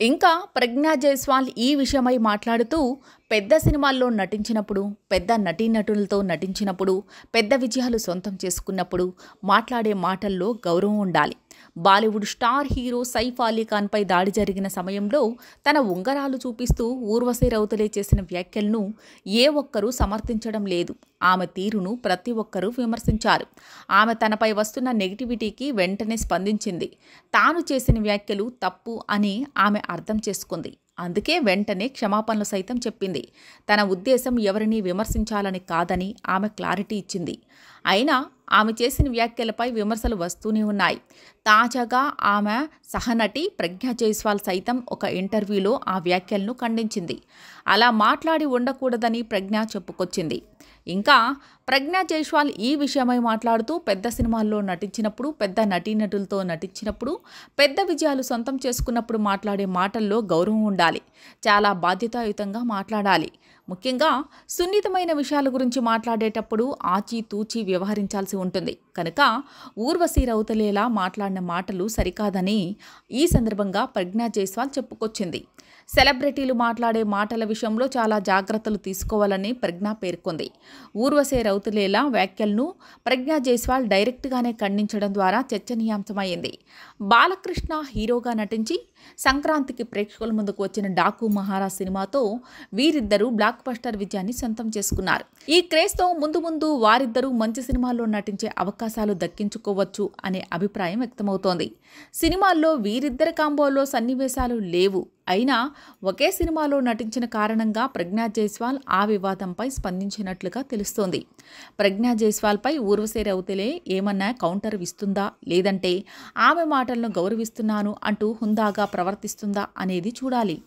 ఇంకా ప్రజ్ఞా జైస్వాల్ ఈ విషయమై మాట్లాడుతూ పెద్ద సినిమాల్లో నటించినప్పుడు, పెద్ద నటీనటులతో నటించినప్పుడు, పెద్ద విజయాలు సొంతం చేసుకున్నప్పుడు మాట్లాడే మాటల్లో గౌరవం ఉండాలి. బాలీవుడ్ స్టార్ హీరో సైఫ్ అలీ ఖాన్పై దాడి జరిగిన సమయంలో తన ఉంగరాలు చూపిస్తూ ఊర్వశి రౌతలే చేసిన వ్యాఖ్యలను ఏ ఒక్కరూ సమర్థించడం లేదు. ఆమె తీరును ప్రతి ఒక్కరూ విమర్శించారు. ఆమె తనపై వస్తున్న నెగిటివిటీకి వెంటనే స్పందించింది. తాను చేసిన వ్యాఖ్యలు తప్పు అని ఆమె అర్థం చేసుకుంది. అందుకే వెంటనే క్షమాపణలు సైతం చెప్పింది. తన ఉద్దేశం ఎవరినీ విమర్శించాలని కాదని ఆమె క్లారిటీ ఇచ్చింది. అయినా ఆమె చేసిన వ్యాఖ్యలపై విమర్శలు వస్తూనే ఉన్నాయి. తాజాగా ఆమె సహనటి ప్రజ్ఞా జైస్వాల్ సైతం ఒక ఇంటర్వ్యూలో ఆ వ్యాఖ్యలను ఖండించింది. అలా మాట్లాడి ఉండకూడదని ప్రజ్ఞ చెప్పుకొచ్చింది. ఇంకా ప్రజ్ఞా జైస్వాల్ ఈ విషయమై మాట్లాడుతూ పెద్ద సినిమాల్లో నటించినప్పుడు, పెద్ద నటీనటులతో నటించినప్పుడు, పెద్ద విజయాలు సొంతం చేసుకున్నప్పుడు మాట్లాడే మాటల్లో గౌరవం ఉండాలి. చాలా బాధ్యతాయుతంగా మాట్లాడాలి. ముఖ్యంగా సున్నితమైన విషయాల గురించి మాట్లాడేటప్పుడు ఆచితూచి వ్యవహరించాల్సి ఉంటుంది. కనుక ఊర్వశి రౌతలేలా మాట్లాడిన మాటలు సరికాదని ఈ సందర్భంగా ప్రజ్ఞా జైస్వాల్ చెప్పుకొచ్చింది. సెలబ్రిటీలు మాట్లాడే మాటల విషయంలో చాలా జాగ్రత్తలు తీసుకోవాలని ప్రజ్ఞ పేర్కొంది. ఊర్వశి రౌతలేలా వ్యాఖ్యలను ప్రజ్ఞా జైస్వాల్ డైరెక్ట్గానే ఖండించడం ద్వారా చర్చనీయాంశమైంది. బాలకృష్ణ హీరోగా నటించి సంక్రాంతికి ప్రేక్షకుల ముందుకు వచ్చిన డాకు మహారాజ్ సినిమాతో వీరిద్దరూ బ్లాక్ బస్టర్ విజయాన్ని సొంతం చేసుకున్నారు. ఈ క్రేజ్తో ముందు ముందు వారిద్దరూ మంచి సినిమాల్లో నటించే అవకాశాలు దక్కించుకోవచ్చు అనే అభిప్రాయం వ్యక్తమవుతోంది. సినిమాల్లో వీరిద్దరి కాంబోలో సన్నివేశాలు లేవు. అయినా ఒకే సినిమాలో నటించిన కారణంగా ప్రజ్ఞా జైస్వాల్ ఆ వివాదంపై స్పందించినట్లుగా తెలుస్తోంది. ప్రజ్ఞా జైస్వాల్పై ఊర్వశి రౌతలే ఏమన్నా కౌంటర్ ఇస్తుందా, లేదంటే ఆమె మాటలను గౌరవిస్తున్నాను అంటూ హుందాగా ప్రవర్తిస్తుందా అనేది చూడాలి.